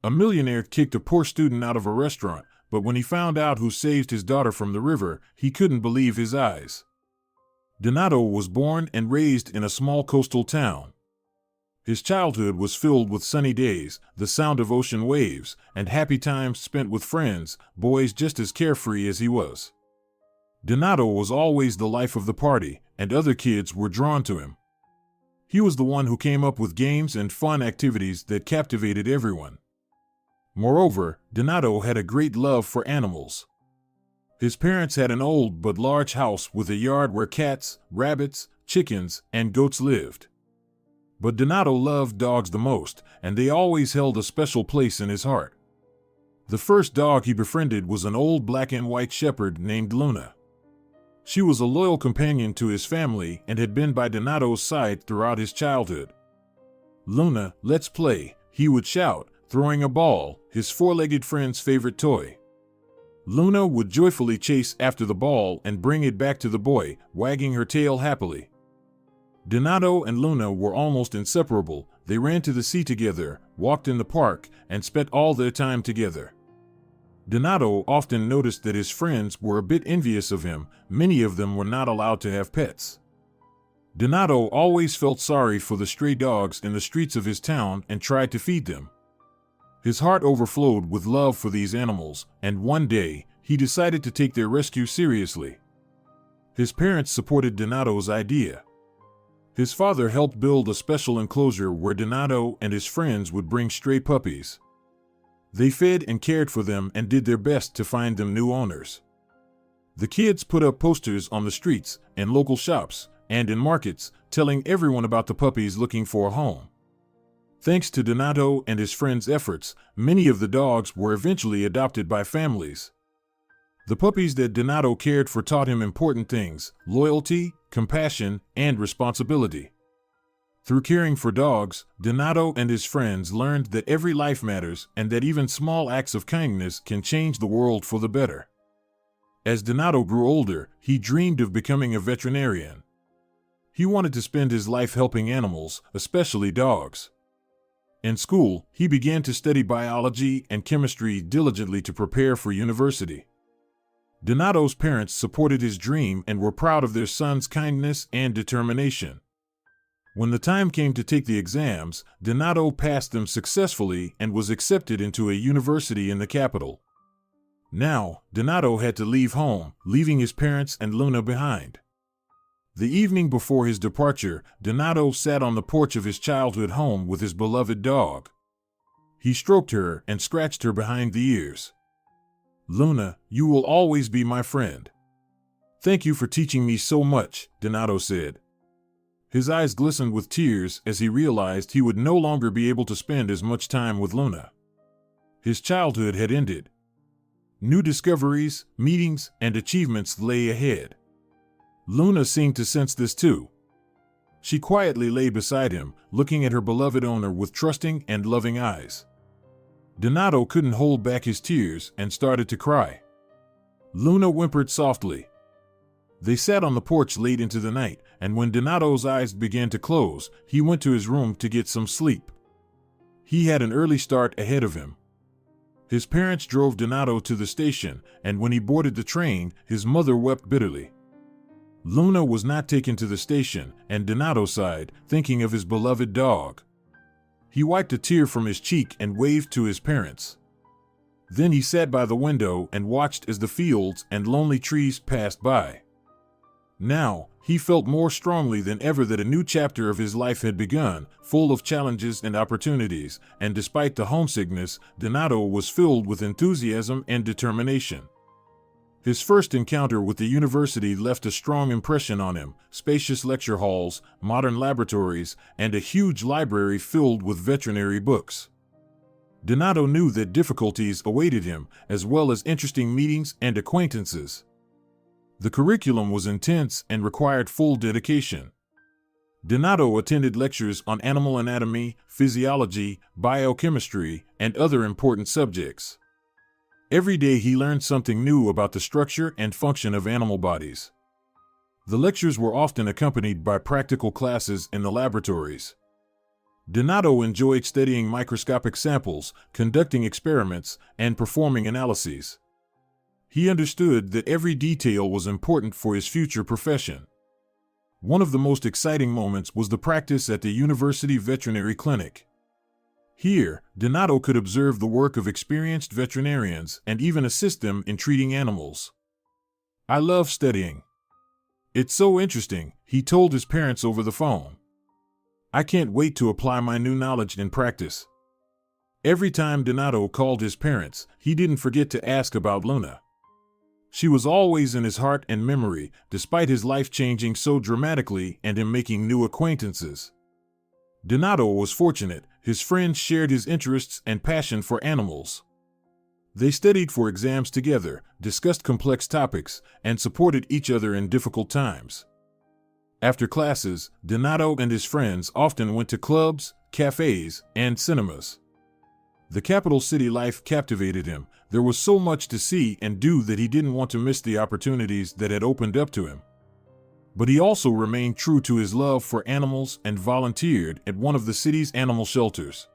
A millionaire kicked a poor student out of a restaurant, but when he found out who saved his daughter from the river, he couldn't believe his eyes. Donato was born and raised in a small coastal town. His childhood was filled with sunny days, the sound of ocean waves, and happy times spent with friends, boys just as carefree as he was. Donato was always the life of the party, and other kids were drawn to him. He was the one who came up with games and fun activities that captivated everyone. Moreover, Donato had a great love for animals. His parents had an old but large house with a yard where cats, rabbits, chickens, and goats lived. But Donato loved dogs the most, and they always held a special place in his heart. The first dog he befriended was an old black and white shepherd named Luna. She was a loyal companion to his family and had been by Donato's side throughout his childhood. "Luna, let's play," he would shout, throwing a ball, his four-legged friend's favorite toy. Luna would joyfully chase after the ball and bring it back to the boy, wagging her tail happily. Donato and Luna were almost inseparable. They ran to the sea together, walked in the park, and spent all their time together. Donato often noticed that his friends were a bit envious of him. Many of them were not allowed to have pets. Donato always felt sorry for the stray dogs in the streets of his town and tried to feed them. His heart overflowed with love for these animals, and one day, he decided to take their rescue seriously. His parents supported Donato's idea. His father helped build a special enclosure where Donato and his friends would bring stray puppies. They fed and cared for them and did their best to find them new owners. The kids put up posters on the streets, in local shops, and in markets, telling everyone about the puppies looking for a home. Thanks to Donato and his friends' efforts, many of the dogs were eventually adopted by families. The puppies that Donato cared for taught him important things: loyalty, compassion, and responsibility. Through caring for dogs, Donato and his friends learned that every life matters and that even small acts of kindness can change the world for the better. As Donato grew older, he dreamed of becoming a veterinarian. He wanted to spend his life helping animals, especially dogs. In school, he began to study biology and chemistry diligently to prepare for university. Donato's parents supported his dream and were proud of their son's kindness and determination. When the time came to take the exams, Donato passed them successfully and was accepted into a university in the capital. Now, Donato had to leave home, leaving his parents and Luna behind. The evening before his departure, Donato sat on the porch of his childhood home with his beloved dog. He stroked her and scratched her behind the ears. "Luna, you will always be my friend. Thank you for teaching me so much," Donato said. His eyes glistened with tears as he realized he would no longer be able to spend as much time with Luna. His childhood had ended. New discoveries, meetings, and achievements lay ahead. Luna seemed to sense this too. She quietly lay beside him, looking at her beloved owner with trusting and loving eyes. Donato couldn't hold back his tears and started to cry. Luna whimpered softly. They sat on the porch late into the night, and when Donato's eyes began to close, he went to his room to get some sleep. He had an early start ahead of him. His parents drove Donato to the station, and when he boarded the train, his mother wept bitterly. Luna was not taken to the station, and Donato sighed, thinking of his beloved dog. He wiped a tear from his cheek and waved to his parents. Then he sat by the window and watched as the fields and lonely trees passed by. Now, he felt more strongly than ever that a new chapter of his life had begun, full of challenges and opportunities, and despite the homesickness, Donato was filled with enthusiasm and determination. His first encounter with the university left a strong impression on him: spacious lecture halls, modern laboratories, and a huge library filled with veterinary books. Donato knew that difficulties awaited him, as well as interesting meetings and acquaintances. The curriculum was intense and required full dedication. Donato attended lectures on animal anatomy, physiology, biochemistry, and other important subjects. Every day he learned something new about the structure and function of animal bodies. The lectures were often accompanied by practical classes in the laboratories. Donato enjoyed studying microscopic samples, conducting experiments, and performing analyses. He understood that every detail was important for his future profession. One of the most exciting moments was the practice at the university veterinary clinic. Here, Donato could observe the work of experienced veterinarians and even assist them in treating animals. "I love studying. It's so interesting," he told his parents over the phone. "I can't wait to apply my new knowledge in practice." Every time Donato called his parents, he didn't forget to ask about Luna. She was always in his heart and memory, despite his life changing so dramatically and him making new acquaintances. Donato was fortunate. His friends shared his interests and passion for animals. They studied for exams together, discussed complex topics, and supported each other in difficult times. After classes, Donato and his friends often went to clubs, cafes, and cinemas. The capital city life captivated him. There was so much to see and do that he didn't want to miss the opportunities that had opened up to him. But he also remained true to his love for animals and volunteered at one of the city's animal shelters.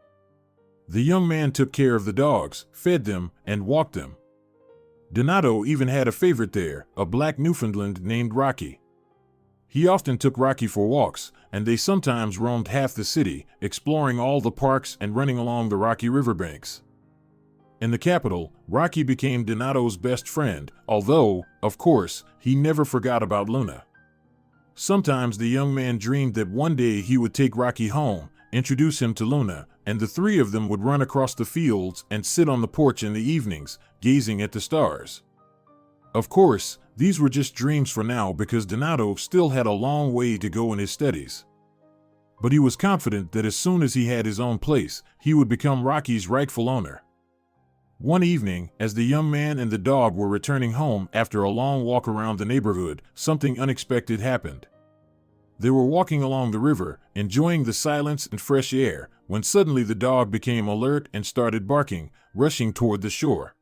The young man took care of the dogs, fed them, and walked them. Donato even had a favorite there, a black Newfoundland named Rocky. He often took Rocky for walks, and they sometimes roamed half the city, exploring all the parks and running along the rocky riverbanks. In the capital, Rocky became Donato's best friend, although, of course, he never forgot about Luna. Sometimes the young man dreamed that one day he would take Rocky home, introduce him to Luna, and the three of them would run across the fields and sit on the porch in the evenings, gazing at the stars. Of course, these were just dreams for now because Donato still had a long way to go in his studies. But he was confident that as soon as he had his own place, he would become Rocky's rightful owner. One evening, as the young man and the dog were returning home after a long walk around the neighborhood, something unexpected happened. They were walking along the river, enjoying the silence and fresh air, when suddenly the dog became alert and started barking, rushing toward the shore.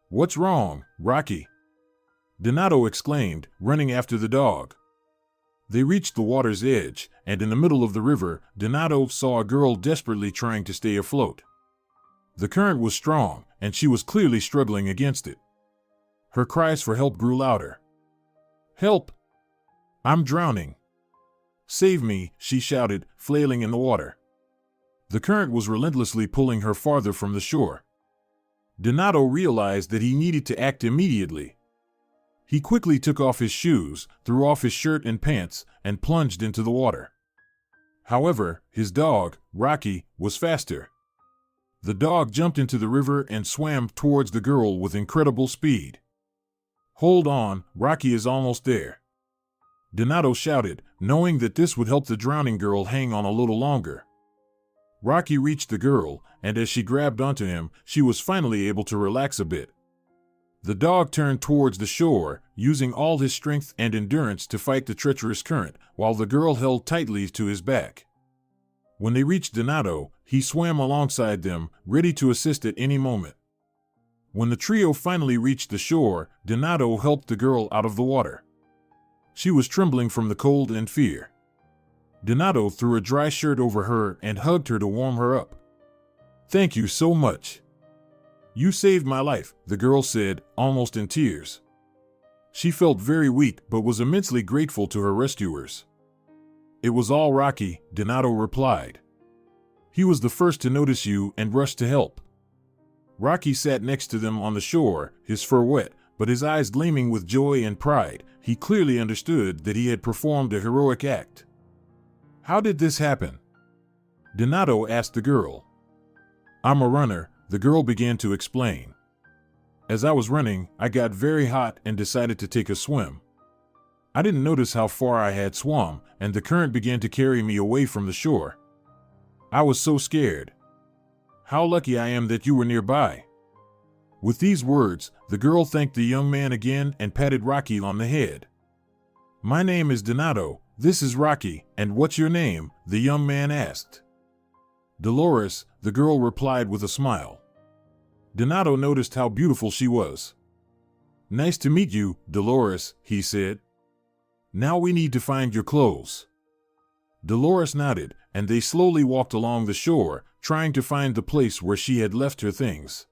"What's wrong, Rocky?" Donato exclaimed, running after the dog. They reached the water's edge, and in the middle of the river, Donato saw a girl desperately trying to stay afloat. The current was strong, and she was clearly struggling against it. Her cries for help grew louder. "Help! I'm drowning! Save me!" she shouted, flailing in the water. The current was relentlessly pulling her farther from the shore. Donato realized that he needed to act immediately. He quickly took off his shoes, threw off his shirt and pants, and plunged into the water. However, his dog, Rocky, was faster. The dog jumped into the river and swam towards the girl with incredible speed. "Hold on, Rocky is almost there," Donato shouted, knowing that this would help the drowning girl hang on a little longer. Rocky reached the girl, and as she grabbed onto him, she was finally able to relax a bit. The dog turned towards the shore, using all his strength and endurance to fight the treacherous current, while the girl held tightly to his back. When they reached Donato, he swam alongside them, ready to assist at any moment. When the trio finally reached the shore, Donato helped the girl out of the water. She was trembling from the cold and fear. Donato threw a dry shirt over her and hugged her to warm her up. "Thank you so much. You saved my life," the girl said, almost in tears. She felt very weak but was immensely grateful to her rescuers. "It was all Rocky," Donato replied. "He was the first to notice you and rushed to help." Rocky sat next to them on the shore, his fur wet, but his eyes gleaming with joy and pride. He clearly understood that he had performed a heroic act. "How did this happen?" Donato asked the girl. "I'm a runner," the girl began to explain. "As I was running, I got very hot and decided to take a swim. I didn't notice how far I had swum, and the current began to carry me away from the shore. I was so scared. How lucky I am that you were nearby." With these words, the girl thanked the young man again and patted Rocky on the head. "My name is Donato, this is Rocky, and what's your name?" the young man asked. "Dolores," the girl replied with a smile. Donato noticed how beautiful she was. "Nice to meet you, Dolores," he said. "Now we need to find your clothes." Dolores nodded, and they slowly walked along the shore, trying to find the place where she had left her things.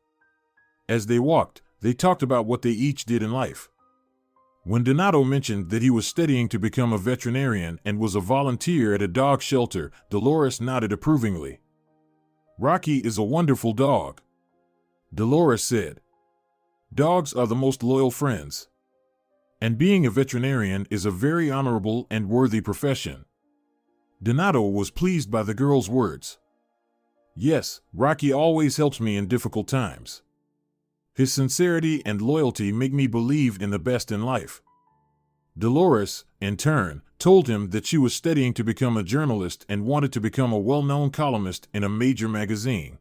As they walked, they talked about what they each did in life. When Donato mentioned that he was studying to become a veterinarian and was a volunteer at a dog shelter, Dolores nodded approvingly. "Rocky is a wonderful dog," Dolores said. "Dogs are the most loyal friends. And being a veterinarian is a very honorable and worthy profession." Donato was pleased by the girl's words. "Yes, Rocky always helps me in difficult times. His sincerity and loyalty make me believe in the best in life." Dolores, in turn, told him that she was studying to become a journalist and wanted to become a well-known columnist in a major magazine.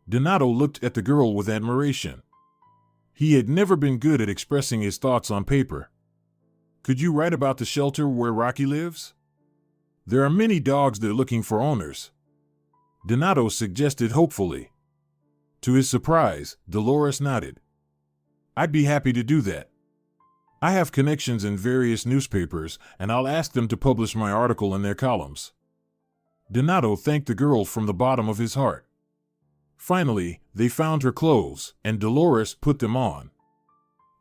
Donato looked at the girl with admiration. He had never been good at expressing his thoughts on paper. "Could you write about the shelter where Rocky lives? There are many dogs there looking for owners," Donato suggested hopefully. To his surprise, Dolores nodded. "I'd be happy to do that. I have connections in various newspapers, and I'll ask them to publish my article in their columns." Donato thanked the girl from the bottom of his heart. Finally, they found her clothes, and Dolores put them on.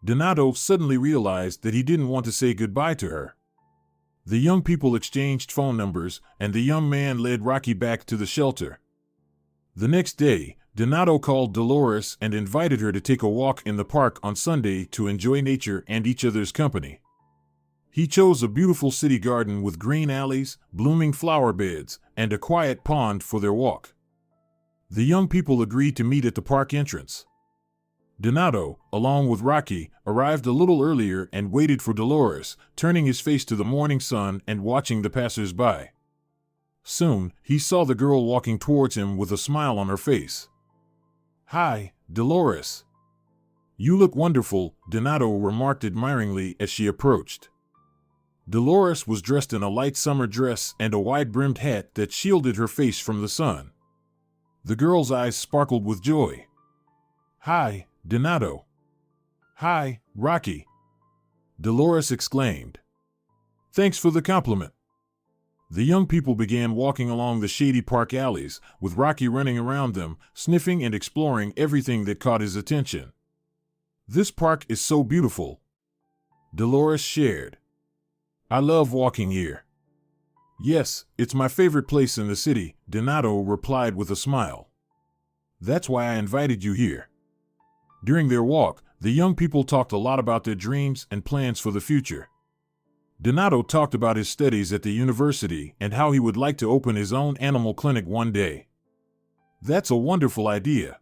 Donato suddenly realized that he didn't want to say goodbye to her. The young people exchanged phone numbers, and the young man led Rocky back to the shelter. The next day, Donato called Dolores and invited her to take a walk in the park on Sunday to enjoy nature and each other's company. He chose a beautiful city garden with green alleys, blooming flower beds, and a quiet pond for their walk. The young people agreed to meet at the park entrance. Donato, along with Rocky, arrived a little earlier and waited for Dolores, turning his face to the morning sun and watching the passers-by. Soon, he saw the girl walking towards him with a smile on her face. "Hi, Dolores. You look wonderful," Donato remarked admiringly as she approached. Dolores was dressed in a light summer dress and a wide-brimmed hat that shielded her face from the sun. The girl's eyes sparkled with joy. "Hi, Donato." "Hi, Rocky," Dolores exclaimed. "Thanks for the compliment." The young people began walking along the shady park alleys, with Rocky running around them, sniffing and exploring everything that caught his attention. "This park is so beautiful," Dolores shared. "I love walking here." "Yes, it's my favorite place in the city," Donato replied with a smile. "That's why I invited you here." During their walk, the young people talked a lot about their dreams and plans for the future. Donato talked about his studies at the university and how he would like to open his own animal clinic one day. "That's a wonderful idea,"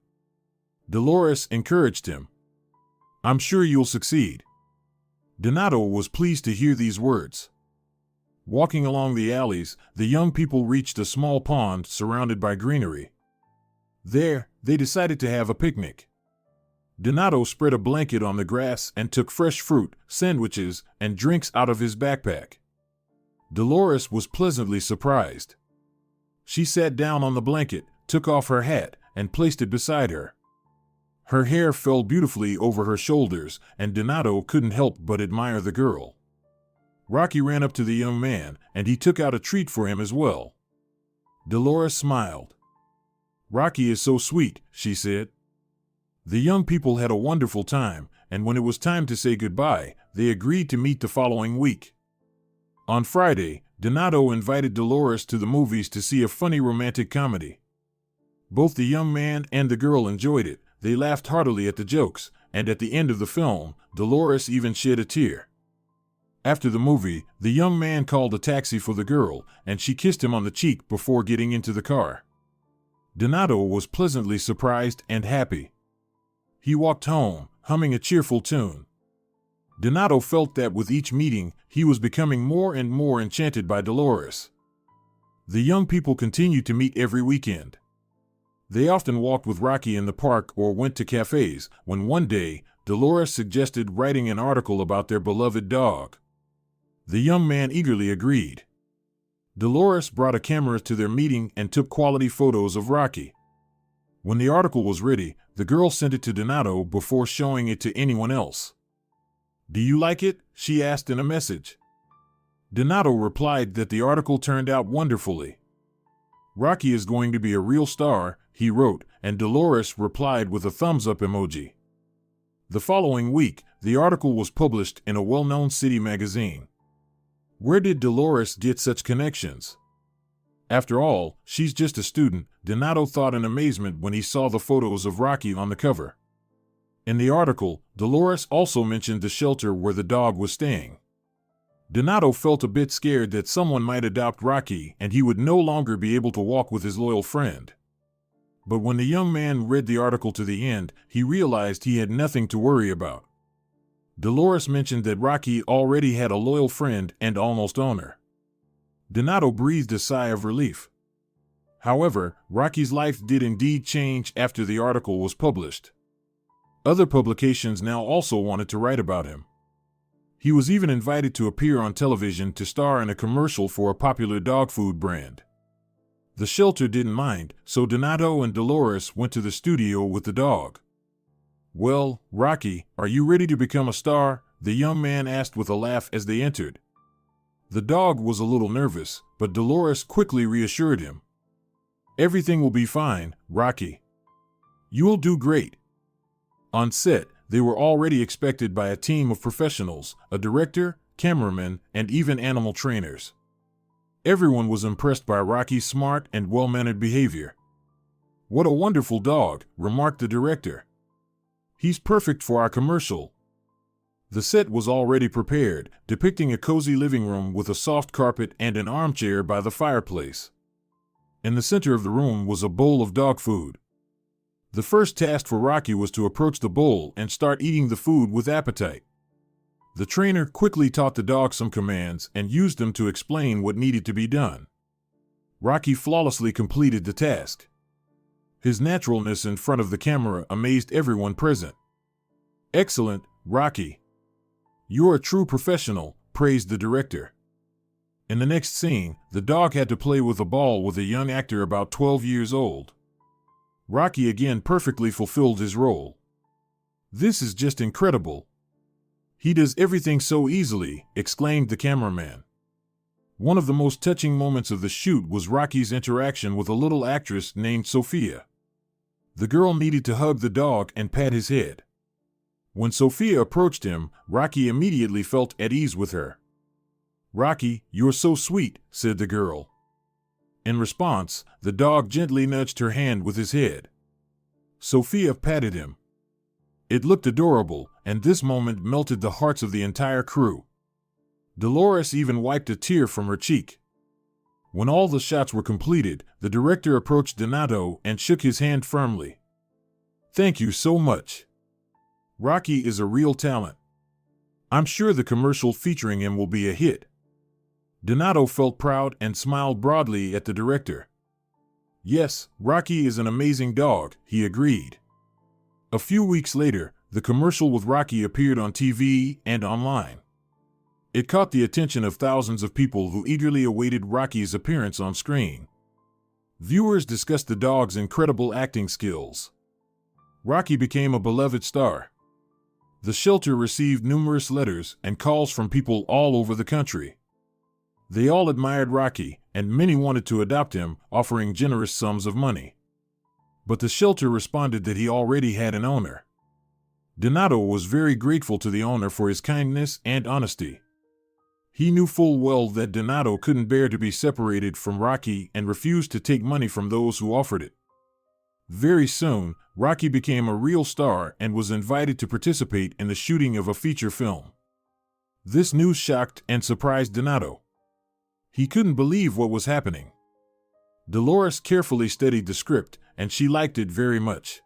Dolores encouraged him. "I'm sure you'll succeed." Donato was pleased to hear these words. Walking along the alleys, the young people reached a small pond surrounded by greenery. There, they decided to have a picnic. Donato spread a blanket on the grass and took fresh fruit, sandwiches, and drinks out of his backpack. Dolores was pleasantly surprised. She sat down on the blanket, took off her hat, and placed it beside her. Her hair fell beautifully over her shoulders, and Donato couldn't help but admire the girl. Rocky ran up to the young man, and he took out a treat for him as well. Dolores smiled. "Rocky is so sweet," she said. The young people had a wonderful time, and when it was time to say goodbye, they agreed to meet the following week. On Friday, Donato invited Dolores to the movies to see a funny romantic comedy. Both the young man and the girl enjoyed it. They laughed heartily at the jokes, and at the end of the film, Dolores even shed a tear. After the movie, the young man called a taxi for the girl, and she kissed him on the cheek before getting into the car. Donato was pleasantly surprised and happy. He walked home, humming a cheerful tune. Donato felt that with each meeting, he was becoming more and more enchanted by Dolores. The young people continued to meet every weekend. They often walked with Rocky in the park or went to cafes, when one day, Dolores suggested writing an article about their beloved dog. The young man eagerly agreed. Dolores brought a camera to their meeting and took quality photos of Rocky. When the article was ready, the girl sent it to Donato before showing it to anyone else. "Do you like it?" she asked in a message. Donato replied that the article turned out wonderfully. Rocky is going to be a real star, he wrote, and Dolores replied with a thumbs-up emoji. The following week, the article was published in a well-known city magazine. Where did Dolores get such connections? After all, she's just a student, Donato thought in amazement when he saw the photos of Rocky on the cover. In the article, Dolores also mentioned the shelter where the dog was staying. Donato felt a bit scared that someone might adopt Rocky and he would no longer be able to walk with his loyal friend. But when the young man read the article to the end, he realized he had nothing to worry about. Dolores mentioned that Rocky already had a loyal friend and almost owner. Donato breathed a sigh of relief. However, Rocky's life did indeed change after the article was published. Other publications now also wanted to write about him. He was even invited to appear on television to star in a commercial for a popular dog food brand. The shelter didn't mind, so Donato and Dolores went to the studio with the dog. "Well, Rocky, are you ready to become a star?" the young man asked with a laugh as they entered. The dog was a little nervous, but Dolores quickly reassured him. "Everything will be fine, Rocky. You'll do great." On set, they were already expected by a team of professionals, a director, cameraman, and even animal trainers. Everyone was impressed by Rocky's smart and well-mannered behavior. "What a wonderful dog," remarked the director. "He's perfect for our commercial." The set was already prepared, depicting a cozy living room with a soft carpet and an armchair by the fireplace. In the center of the room was a bowl of dog food. The first task for Rocky was to approach the bowl and start eating the food with appetite. The trainer quickly taught the dog some commands and used them to explain what needed to be done. Rocky flawlessly completed the task. His naturalness in front of the camera amazed everyone present. "Excellent, Rocky. You're a true professional," praised the director. In the next scene, the dog had to play with a ball with a young actor about 12 years old. Rocky again perfectly fulfilled his role. "This is just incredible. He does everything so easily," exclaimed the cameraman. One of the most touching moments of the shoot was Rocky's interaction with a little actress named Sophia. The girl needed to hug the dog and pat his head. When Sophia approached him, Rocky immediately felt at ease with her. "Rocky, you're so sweet," said the girl. In response, the dog gently nudged her hand with his head. Sophia patted him. It looked adorable, and this moment melted the hearts of the entire crew. Dolores even wiped a tear from her cheek. When all the shots were completed, the director approached Donato and shook his hand firmly. "Thank you so much. Rocky is a real talent. I'm sure the commercial featuring him will be a hit." Donato felt proud and smiled broadly at the director. "Yes, Rocky is an amazing dog," he agreed. A few weeks later, the commercial with Rocky appeared on TV and online. It caught the attention of thousands of people who eagerly awaited Rocky's appearance on screen. Viewers discussed the dog's incredible acting skills. Rocky became a beloved star. The shelter received numerous letters and calls from people all over the country. They all admired Rocky, and many wanted to adopt him, offering generous sums of money. But the shelter responded that he already had an owner. Donato was very grateful to the owner for his kindness and honesty. He knew full well that Donato couldn't bear to be separated from Rocky and refused to take money from those who offered it. Very soon, Rocky became a real star and was invited to participate in the shooting of a feature film. This news shocked and surprised Donato. He couldn't believe what was happening. Dolores carefully studied the script, and she liked it very much.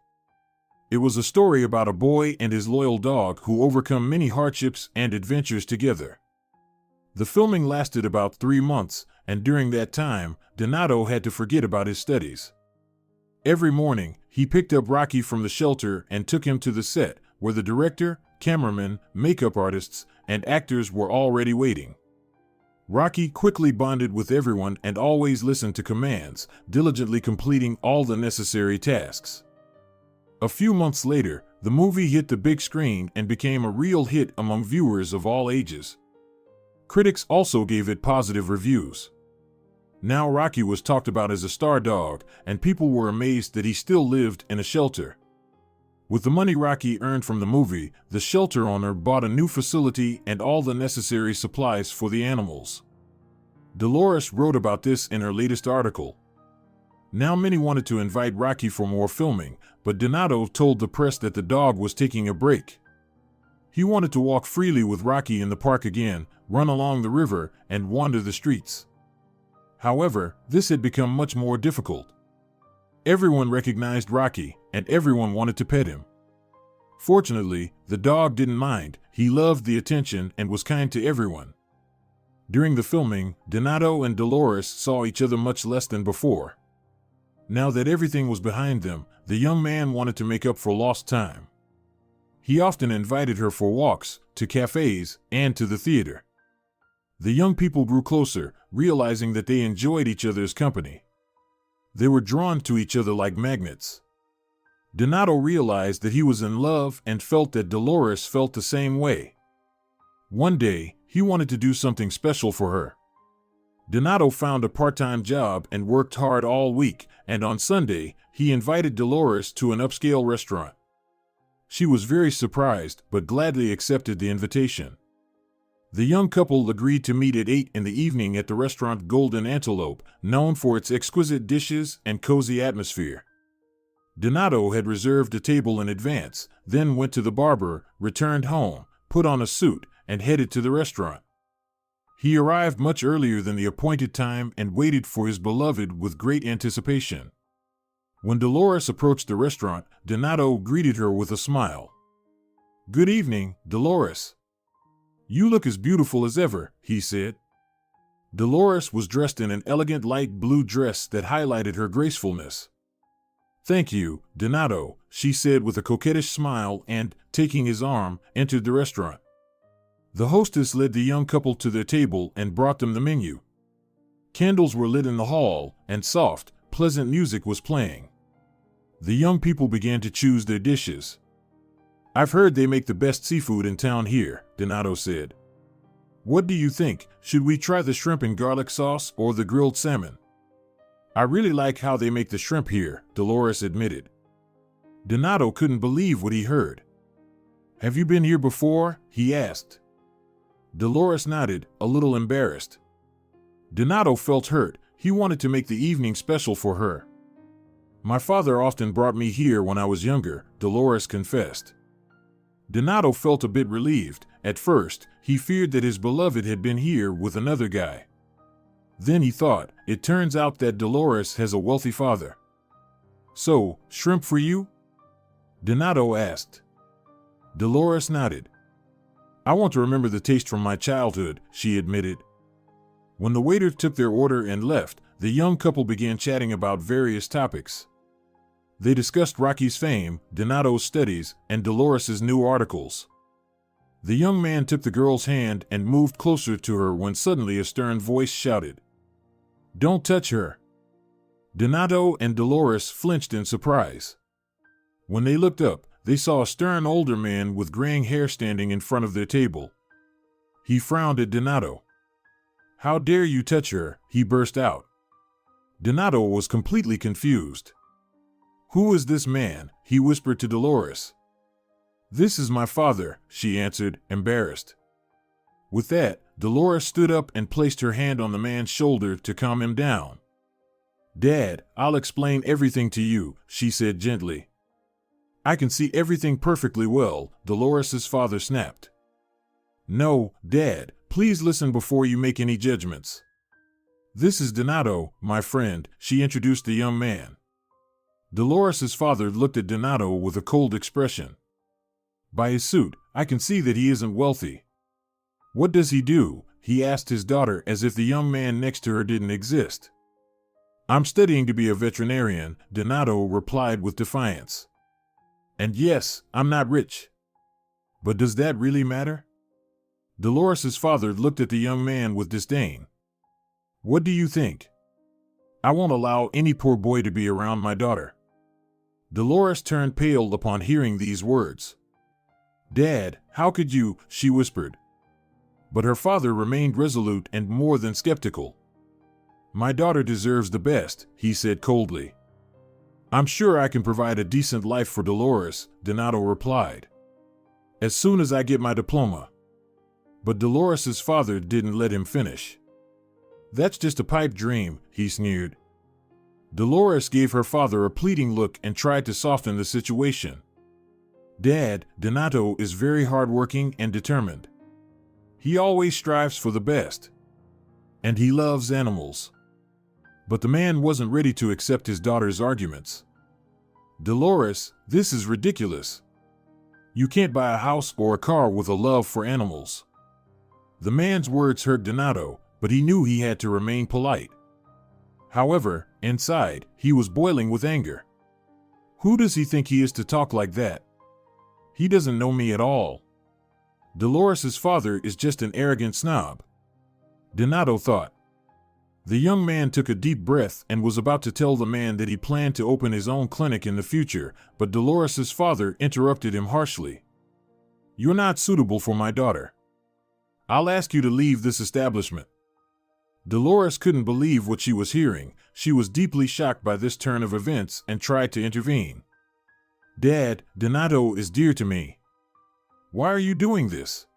It was a story about a boy and his loyal dog who overcome many hardships and adventures together. The filming lasted about 3 months, and during that time, Donato had to forget about his studies. Every morning, he picked up Rocky from the shelter and took him to the set, where the director, cameraman, makeup artists, and actors were already waiting. Rocky quickly bonded with everyone and always listened to commands, diligently completing all the necessary tasks. A few months later, the movie hit the big screen and became a real hit among viewers of all ages. Critics also gave it positive reviews. Now Rocky was talked about as a star dog, and people were amazed that he still lived in a shelter. With the money Rocky earned from the movie, the shelter owner bought a new facility and all the necessary supplies for the animals. Dolores wrote about this in her latest article. Now many wanted to invite Rocky for more filming, but Donato told the press that the dog was taking a break. He wanted to walk freely with Rocky in the park again, run along the river, and wander the streets. However, this had become much more difficult. Everyone recognized Rocky, and everyone wanted to pet him. Fortunately, the dog didn't mind. He loved the attention and was kind to everyone. During the filming, Donato and Dolores saw each other much less than before. Now that everything was behind them, the young man wanted to make up for lost time. He often invited her for walks, to cafes, and to the theater. The young people grew closer, realizing that they enjoyed each other's company. They were drawn to each other like magnets. Donato realized that he was in love and felt that Dolores felt the same way. One day, he wanted to do something special for her. Donato found a part-time job and worked hard all week, and on Sunday, he invited Dolores to an upscale restaurant. She was very surprised, but gladly accepted the invitation. The young couple agreed to meet at 8 in the evening at the restaurant Golden Antelope, known for its exquisite dishes and cozy atmosphere. Donato had reserved a table in advance, then went to the barber, returned home, put on a suit, and headed to the restaurant. He arrived much earlier than the appointed time and waited for his beloved with great anticipation. When Dolores approached the restaurant, Donato greeted her with a smile. "Good evening, Dolores. You look as beautiful as ever," he said. Dolores was dressed in an elegant light blue dress that highlighted her gracefulness. "Thank you, Donato," she said with a coquettish smile and, taking his arm, entered the restaurant. The hostess led the young couple to their table and brought them the menu. Candles were lit in the hall, and soft, pleasant music was playing. The young people began to choose their dishes. "I've heard they make the best seafood in town here," Donato said. "What do you think? Should we try the shrimp and garlic sauce or the grilled salmon?" "I really like how they make the shrimp here," Dolores admitted. Donato couldn't believe what he heard. "Have you been here before?" he asked. Dolores nodded, a little embarrassed. Donato felt hurt. He wanted to make the evening special for her. "My father often brought me here when I was younger," Dolores confessed. Donato felt a bit relieved. At first, he feared that his beloved had been here with another guy. Then he thought, it turns out that Dolores has a wealthy father. "So, shrimp for you?" Donato asked. Dolores nodded. "I want to remember the taste from my childhood," she admitted. When the waiter took their order and left, the young couple began chatting about various topics. They discussed Rocky's fame, Donato's studies, and Dolores's new articles. The young man took the girl's hand and moved closer to her when suddenly a stern voice shouted, "Don't touch her." Donato and Dolores flinched in surprise. When they looked up, they saw a stern older man with graying hair standing in front of their table. He frowned at Donato. "How dare you touch her?" he burst out. Donato was completely confused. "Who is this man?" he whispered to Dolores. "This is my father," she answered, embarrassed. With that, Dolores stood up and placed her hand on the man's shoulder to calm him down. "Dad, I'll explain everything to you," she said gently. "I can see everything perfectly well," Dolores's father snapped. "No, Dad, please listen before you make any judgments. This is Donato, my friend," she introduced the young man. Dolores's father looked at Donato with a cold expression. "By his suit, I can see that he isn't wealthy." "What does he do?" he asked his daughter as if the young man next to her didn't exist. "I'm studying to be a veterinarian," Donato replied with defiance. "And yes, I'm not rich." "But does that really matter?" Dolores's father looked at the young man with disdain. "What do you think? I won't allow any poor boy to be around my daughter." Dolores turned pale upon hearing these words. "Dad, how could you?" she whispered. But her father remained resolute and more than skeptical. "My daughter deserves the best," he said coldly. "I'm sure I can provide a decent life for Dolores," Donato replied, "as soon as I get my diploma." But Dolores's father didn't let him finish. "That's just a pipe dream," he sneered. Dolores gave her father a pleading look and tried to soften the situation. "Dad, Donato is very hardworking and determined. He always strives for the best. And he loves animals." But the man wasn't ready to accept his daughter's arguments. "Dolores, this is ridiculous. You can't buy a house or a car with a love for animals." The man's words hurt Donato, but he knew he had to remain polite. However, inside, he was boiling with anger. Who does he think he is to talk like that? He doesn't know me at all. Dolores's father is just an arrogant snob, Donato thought. The young man took a deep breath and was about to tell the man that he planned to open his own clinic in the future, but Dolores's father interrupted him harshly. "You're not suitable for my daughter. I'll ask you to leave this establishment." Dolores couldn't believe what she was hearing. She was deeply shocked by this turn of events and tried to intervene. "Dad, Donato is dear to me. Why are you doing this?"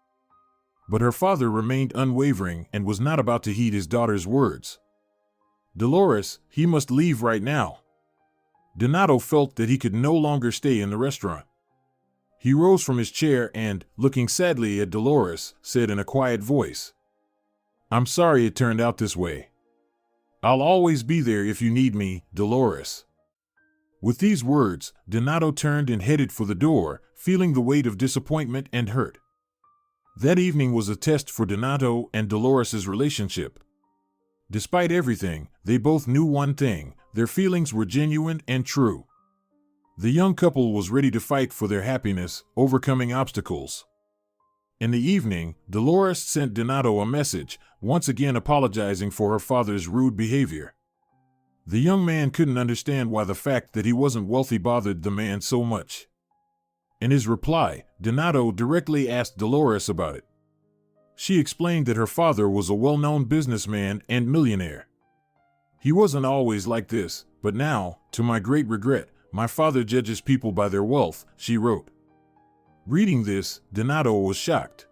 But her father remained unwavering and was not about to heed his daughter's words. "Dolores, he must leave right now." Donato felt that he could no longer stay in the restaurant. He rose from his chair and, looking sadly at Dolores, said in a quiet voice, "I'm sorry it turned out this way. I'll always be there if you need me, Dolores." With these words, Donato turned and headed for the door, feeling the weight of disappointment and hurt. That evening was a test for Donato and Dolores's relationship. Despite everything, they both knew one thing: their feelings were genuine and true. The young couple was ready to fight for their happiness, overcoming obstacles. In the evening, Dolores sent Donato a message, once again apologizing for her father's rude behavior. The young man couldn't understand why the fact that he wasn't wealthy bothered the man so much. In his reply, Donato directly asked Dolores about it. She explained that her father was a well-known businessman and millionaire. "He wasn't always like this, but now, to my great regret, my father judges people by their wealth," she wrote. Reading this, Donato was shocked.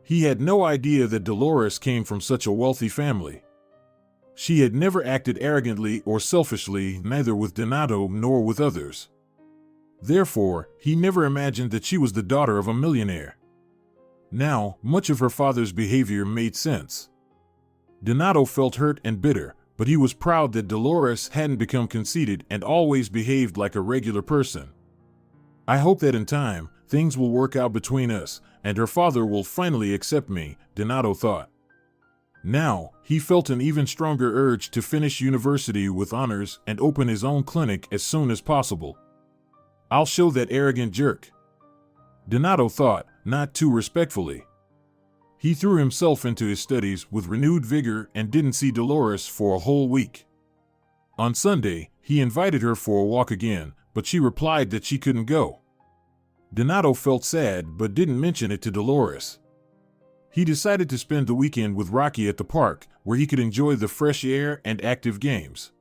He had no idea that Dolores came from such a wealthy family. She had never acted arrogantly or selfishly, neither with Donato nor with others. Therefore, he never imagined that she was the daughter of a millionaire. Now, much of her father's behavior made sense. Donato felt hurt and bitter, but he was proud that Dolores hadn't become conceited and always behaved like a regular person. "I hope that in time, things will work out between us, and her father will finally accept me," Donato thought. Now, he felt an even stronger urge to finish university with honors and open his own clinic as soon as possible. "I'll show that arrogant jerk," Donato thought, not too respectfully. He threw himself into his studies with renewed vigor and didn't see Dolores for a whole week. On Sunday, he invited her for a walk again, but she replied that she couldn't go. Donato felt sad but didn't mention it to Dolores. He decided to spend the weekend with Rocky at the park, where he could enjoy the fresh air and active games.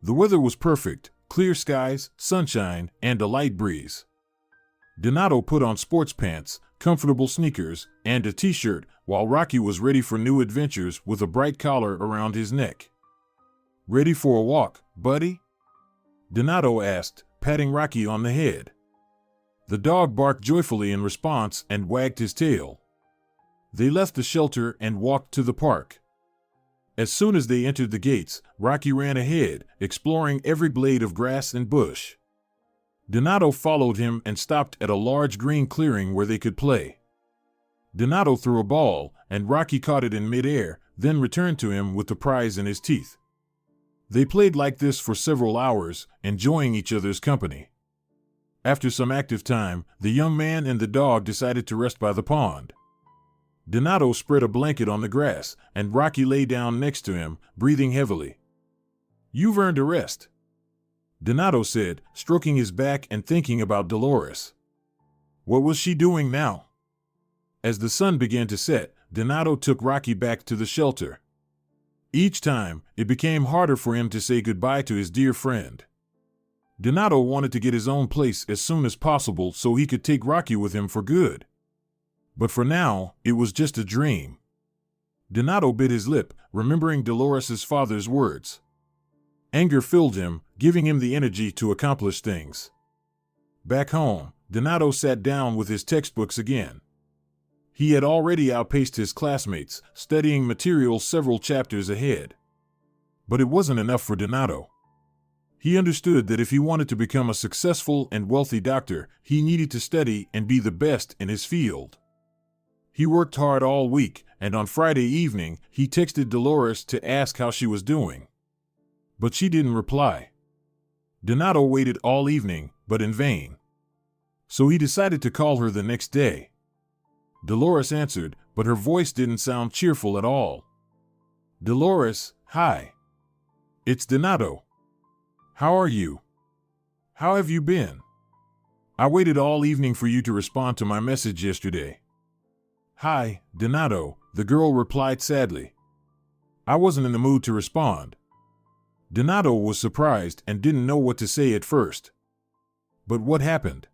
The weather was perfect: clear skies, sunshine, and a light breeze. Donato put on sports pants, comfortable sneakers, and a t-shirt, while Rocky was ready for new adventures with a bright collar around his neck. "Ready for a walk, buddy?" Donato asked, patting Rocky on the head. The dog barked joyfully in response and wagged his tail. They left the shelter and walked to the park. As soon as they entered the gates, Rocky ran ahead, exploring every blade of grass and bush. Donato followed him and stopped at a large green clearing where they could play. Donato threw a ball, and Rocky caught it in midair, then returned to him with the prize in his teeth. They played like this for several hours, enjoying each other's company. After some active time, the young man and the dog decided to rest by the pond. Donato spread a blanket on the grass, and Rocky lay down next to him, breathing heavily. "You've earned a rest," Donato said, stroking his back and thinking about Dolores. What was she doing now? As the sun began to set, Donato took Rocky back to the shelter. Each time, it became harder for him to say goodbye to his dear friend. Donato wanted to get his own place as soon as possible so he could take Rocky with him for good. But for now, it was just a dream. Donato bit his lip, remembering Dolores's father's words. Anger filled him, giving him the energy to accomplish things. Back home, Donato sat down with his textbooks again. He had already outpaced his classmates, studying material several chapters ahead. But it wasn't enough for Donato. He understood that if he wanted to become a successful and wealthy doctor, he needed to study and be the best in his field. He worked hard all week, and on Friday evening, he texted Dolores to ask how she was doing. But she didn't reply. Donato waited all evening, but in vain. So he decided to call her the next day. Dolores answered, but her voice didn't sound cheerful at all. Dolores, hi. It's Donato. How are you? How have you been? I waited all evening for you to respond to my message yesterday. Hi, Donato, the girl replied sadly. I wasn't in the mood to respond. Donato was surprised and didn't know what to say at first. But what happened?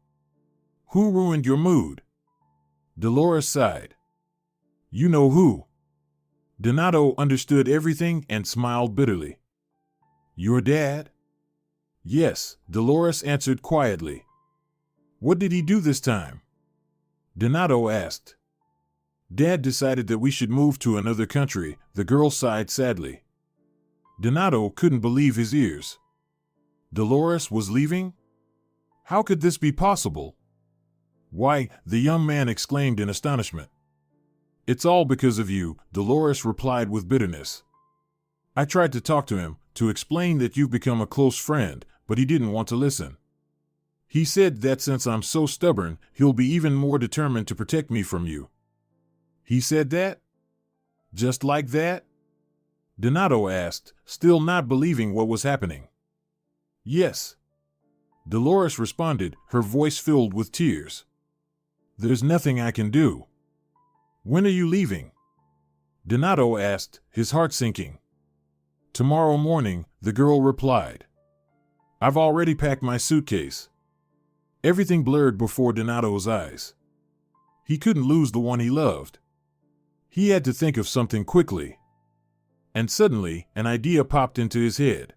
Who ruined your mood? Dolores sighed. You know who. Donato understood everything and smiled bitterly. Your dad? Yes, Dolores answered quietly. What did he do this time? Donato asked. Dad decided that we should move to another country, the girl sighed sadly. Donato couldn't believe his ears. Dolores was leaving? How could this be possible? Why, the young man exclaimed in astonishment. It's all because of you, Dolores replied with bitterness. I tried to talk to him, to explain that you've become a close friend, but he didn't want to listen. He said that since I'm so stubborn, he'll be even more determined to protect me from you. He said that? Just like that? Donato asked, still not believing what was happening. Yes. Dolores responded, her voice filled with tears. There's nothing I can do. When are you leaving? Donato asked, his heart sinking. Tomorrow morning, the girl replied. I've already packed my suitcase. Everything blurred before Donato's eyes. He couldn't lose the one he loved. He had to think of something quickly. And suddenly, an idea popped into his head.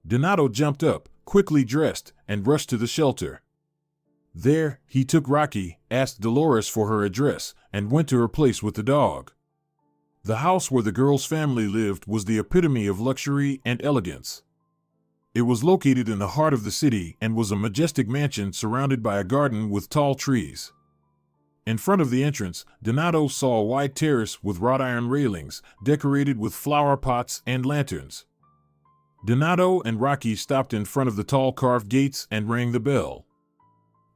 Donato jumped up, quickly dressed, and rushed to the shelter. There, he took Rocky, asked Dolores for her address, and went to her place with the dog. The house where the girl's family lived was the epitome of luxury and elegance. It was located in the heart of the city and was a majestic mansion surrounded by a garden with tall trees. In front of the entrance, Donato saw a wide terrace with wrought iron railings, decorated with flower pots and lanterns. Donato and Rocky stopped in front of the tall carved gates and rang the bell.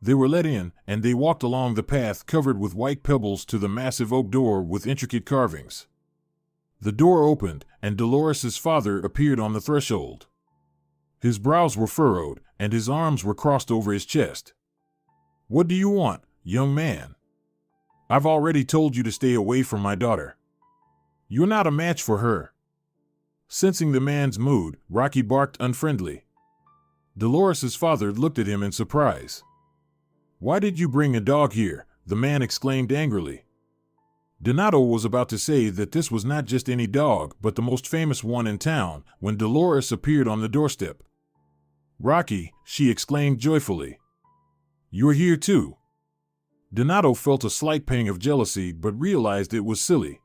They were let in, and they walked along the path covered with white pebbles to the massive oak door with intricate carvings. The door opened, and Dolores's father appeared on the threshold. His brows were furrowed, and his arms were crossed over his chest. What do you want, young man? I've already told you to stay away from my daughter. You're not a match for her. Sensing the man's mood, Rocky barked unfriendly. Dolores's father looked at him in surprise. Why did you bring a dog here? The man exclaimed angrily. Donato was about to say that this was not just any dog, but the most famous one in town, when Dolores appeared on the doorstep. Rocky, she exclaimed joyfully. You're here too. Donato felt a slight pang of jealousy but realized it was silly.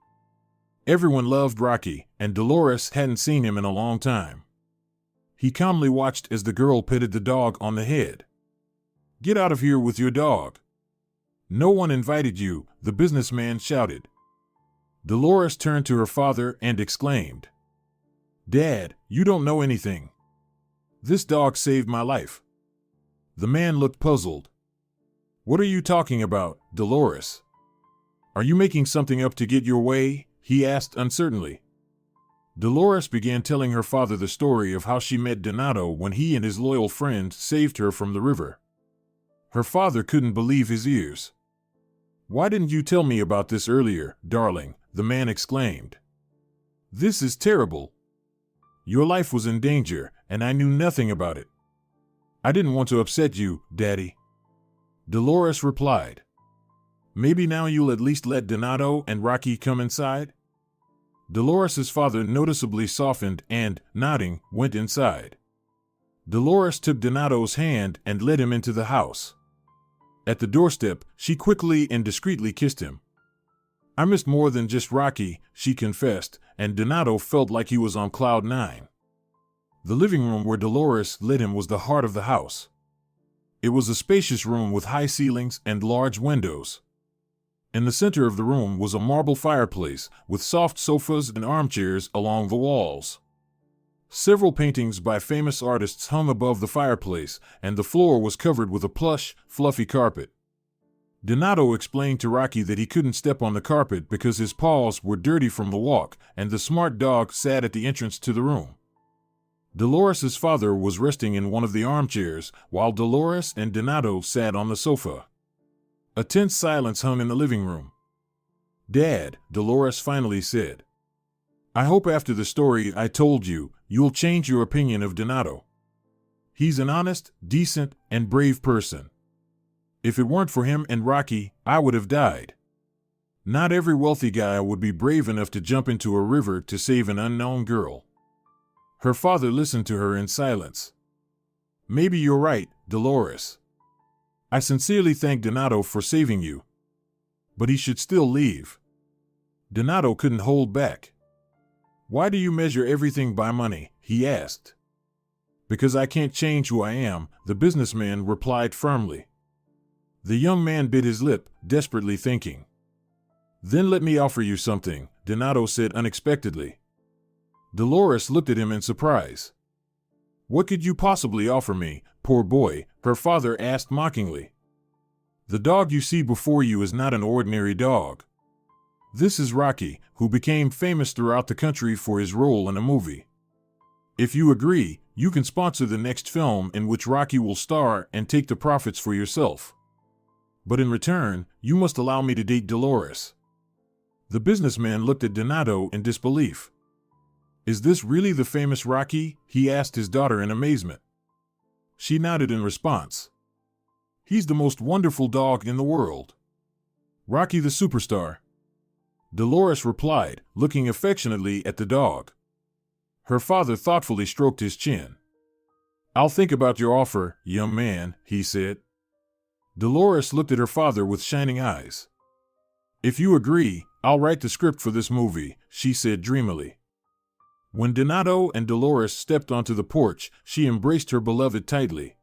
Everyone loved Rocky, and Dolores hadn't seen him in a long time. He calmly watched as the girl petted the dog on the head. Get out of here with your dog. No one invited you, the businessman shouted. Dolores turned to her father and exclaimed, Dad, you don't know anything. This dog saved my life. The man looked puzzled. What are you talking about, Dolores? Are you making something up to get your way? He asked uncertainly. Dolores began telling her father the story of how she met Donato when he and his loyal friend saved her from the river. Her father couldn't believe his ears. "Why didn't you tell me about this earlier, darling?" the man exclaimed. "This is terrible. Your life was in danger, and I knew nothing about it." "I didn't want to upset you, Daddy," Dolores replied. "Maybe now you'll at least let Donato and Rocky come inside?" Dolores's father noticeably softened and, nodding, went inside. Dolores took Donato's hand and led him into the house. At the doorstep, she quickly and discreetly kissed him. "I missed more than just Rocky," she confessed, and Donato felt like he was on cloud nine. The living room where Dolores led him was the heart of the house. It was a spacious room with high ceilings and large windows. In the center of the room was a marble fireplace with soft sofas and armchairs along the walls. Several paintings by famous artists hung above the fireplace, and the floor was covered with a plush, fluffy carpet. Donato explained to Rocky that he couldn't step on the carpet because his paws were dirty from the walk, and the smart dog sat at the entrance to the room. Dolores's father was resting in one of the armchairs, while Dolores and Donato sat on the sofa. A tense silence hung in the living room. "Dad," Dolores finally said, "I hope after the story I told you, you'll change your opinion of Donato. He's an honest, decent, and brave person. If it weren't for him and Rocky, I would have died. Not every wealthy guy would be brave enough to jump into a river to save an unknown girl." Her father listened to her in silence. "Maybe you're right, Dolores. I sincerely thank Donato for saving you. But he should still leave." Donato couldn't hold back. "Why do you measure everything by money?" he asked. "Because I can't change who I am," the businessman replied firmly. The young man bit his lip, desperately thinking. "Then let me offer you something," Donato said unexpectedly. Dolores looked at him in surprise. "What could you possibly offer me, poor boy?" her father asked mockingly. "The dog you see before you is not an ordinary dog. This is Rocky, who became famous throughout the country for his role in a movie. If you agree, you can sponsor the next film in which Rocky will star and take the profits for yourself. But in return, you must allow me to date Dolores." The businessman looked at Donato in disbelief. "Is this really the famous Rocky?" he asked his daughter in amazement. She nodded in response. "He's the most wonderful dog in the world. Rocky the superstar," Dolores replied, looking affectionately at the dog. Her father thoughtfully stroked his chin. "I'll think about your offer, young man," he said. Dolores looked at her father with shining eyes. "If you agree, I'll write the script for this movie," she said dreamily. When Donato and Dolores stepped onto the porch, she embraced her beloved tightly.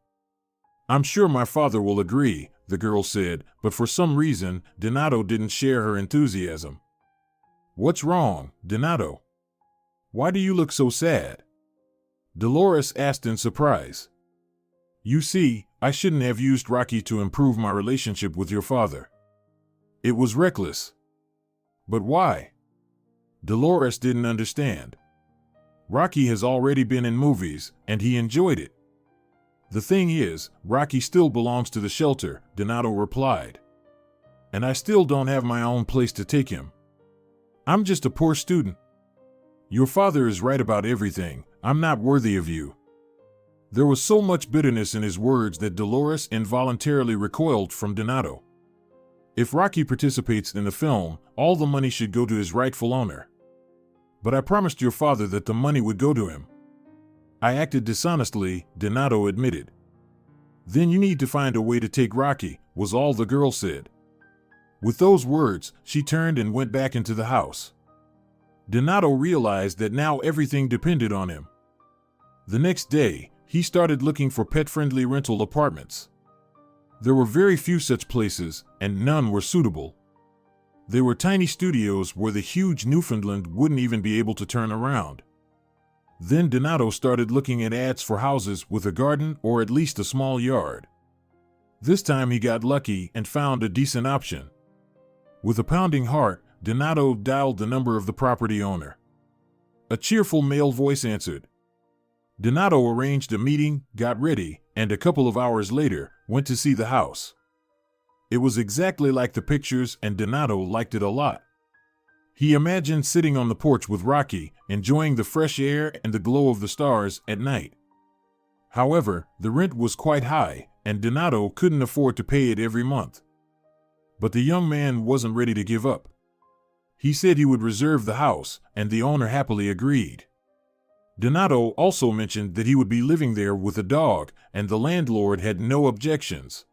"I'm sure my father will agree," the girl said, but for some reason, Donato didn't share her enthusiasm. "What's wrong, Donato? Why do you look so sad?" Dolores asked in surprise. "You see, I shouldn't have used Rocky to improve my relationship with your father. It was reckless." "But why?" Dolores didn't understand. "Rocky has already been in movies, and he enjoyed it." "The thing is, Rocky still belongs to the shelter," Donato replied. "And I still don't have my own place to take him. I'm just a poor student. Your father is right about everything. I'm not worthy of you." There was so much bitterness in his words that Dolores involuntarily recoiled from Donato. "If Rocky participates in the film, all the money should go to his rightful owner. But I promised your father that the money would go to him." "I acted dishonestly," Donato admitted. "Then you need to find a way to take Rocky," was all the girl said. With those words, she turned and went back into the house. Donato realized that now everything depended on him. The next day, he started looking for pet-friendly rental apartments. There were very few such places, and none were suitable. They were tiny studios where the huge Newfoundland wouldn't even be able to turn around. Then Donato started looking at ads for houses with a garden or at least a small yard. This time he got lucky and found a decent option. With a pounding heart, Donato dialed the number of the property owner. A cheerful male voice answered. Donato arranged a meeting, got ready, and a couple of hours later, went to see the house. It was exactly like the pictures, and Donato liked it a lot. He imagined sitting on the porch with Rocky, enjoying the fresh air and the glow of the stars at night. However, the rent was quite high, and Donato couldn't afford to pay it every month. But the young man wasn't ready to give up. He said he would reserve the house, and the owner happily agreed. Donato also mentioned that he would be living there with a dog, and the landlord had no objections.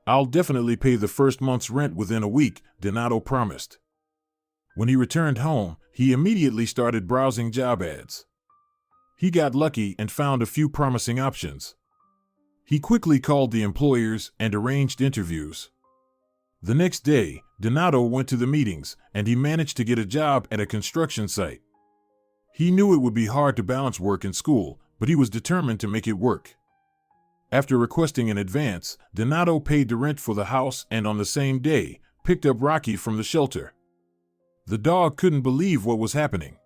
"I'll definitely pay the first month's rent within a week," Donato promised. When he returned home, he immediately started browsing job ads. He got lucky and found a few promising options. He quickly called the employers and arranged interviews. The next day, Donato went to the meetings, and he managed to get a job at a construction site. He knew it would be hard to balance work and school, but he was determined to make it work. After requesting an advance, Donato paid the rent for the house and on the same day, picked up Rocky from the shelter. The dog couldn't believe what was happening.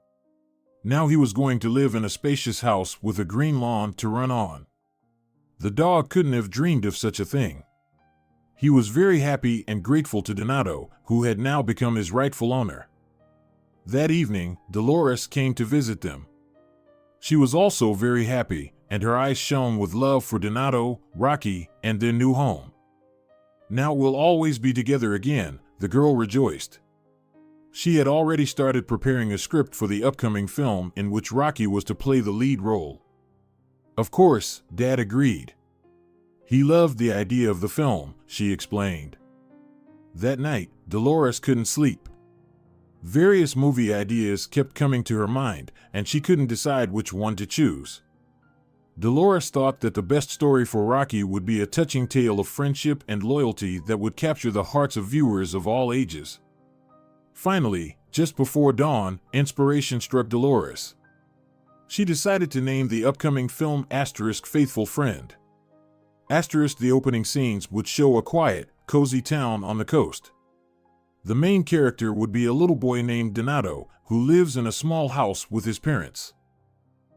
Now he was going to live in a spacious house with a green lawn to run on. The dog couldn't have dreamed of such a thing. He was very happy and grateful to Donato, who had now become his rightful owner. That evening, Dolores came to visit them. She was also very happy, and her eyes shone with love for Donato, Rocky, and their new home. "Now we'll always be together again," the girl rejoiced. She had already started preparing a script for the upcoming film in which Rocky was to play the lead role. Of course, Dad agreed. He loved the idea of the film, she explained. That night, Dolores couldn't sleep. Various movie ideas kept coming to her mind, and she couldn't decide which one to choose. Dolores thought that the best story for Rocky would be a touching tale of friendship and loyalty that would capture the hearts of viewers of all ages. Finally, just before dawn, inspiration struck Dolores. She decided to name the upcoming film Faithful Friend. The opening scenes would show a quiet, cozy town on the coast. The main character would be a little boy named Donato, who lives in a small house with his parents.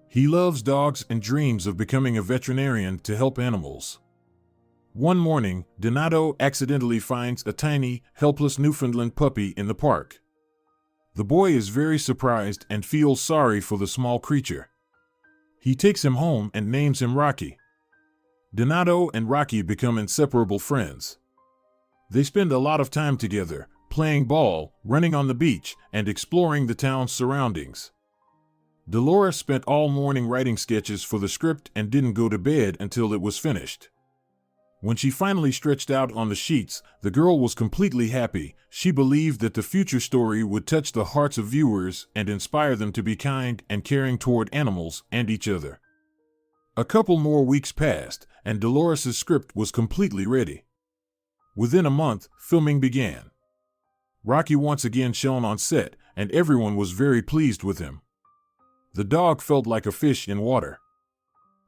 He loves dogs and dreams of becoming a veterinarian to help animals. One morning, Donato accidentally finds a tiny, helpless Newfoundland puppy in the park. The boy is very surprised and feels sorry for the small creature. He takes him home and names him Rocky. Donato and Rocky become inseparable friends. They spend a lot of time together, playing ball, running on the beach, and exploring the town's surroundings. Dolores spent all morning writing sketches for the script and didn't go to bed until it was finished. When she finally stretched out on the sheets, the girl was completely happy. She believed that the future story would touch the hearts of viewers and inspire them to be kind and caring toward animals and each other. A couple more weeks passed, and Dolores' script was completely ready. Within a month, filming began. Rocky once again shone on set, and everyone was very pleased with him. The dog felt like a fish in water.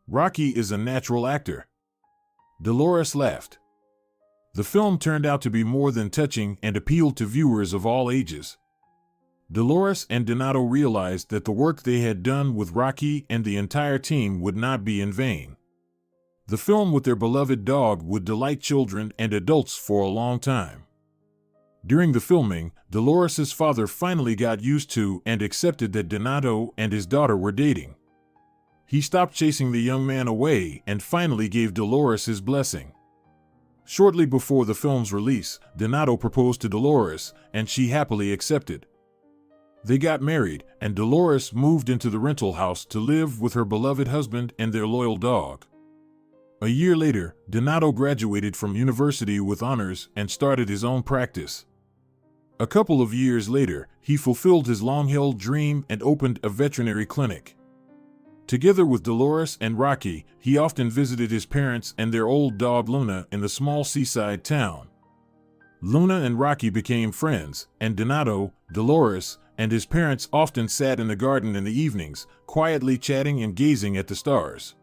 Rocky is a natural actor. Dolores laughed. The film turned out to be more than touching and appealed to viewers of all ages. Dolores and Donato realized that the work they had done with Rocky and the entire team would not be in vain. The film with their beloved dog would delight children and adults for a long time. During the filming, Dolores' father finally got used to and accepted that Donato and his daughter were dating. He stopped chasing the young man away and finally gave Dolores his blessing. Shortly before the film's release, Donato proposed to Dolores, and she happily accepted. They got married, and Dolores moved into the rental house to live with her beloved husband and their loyal dog. A year later, Donato graduated from university with honors and started his own practice. A couple of years later, he fulfilled his long-held dream and opened a veterinary clinic. Together with Dolores and Rocky, he often visited his parents and their old dog Luna in the small seaside town. Luna and Rocky became friends, and Donato, Dolores, and his parents often sat in the garden in the evenings, quietly chatting and gazing at the stars.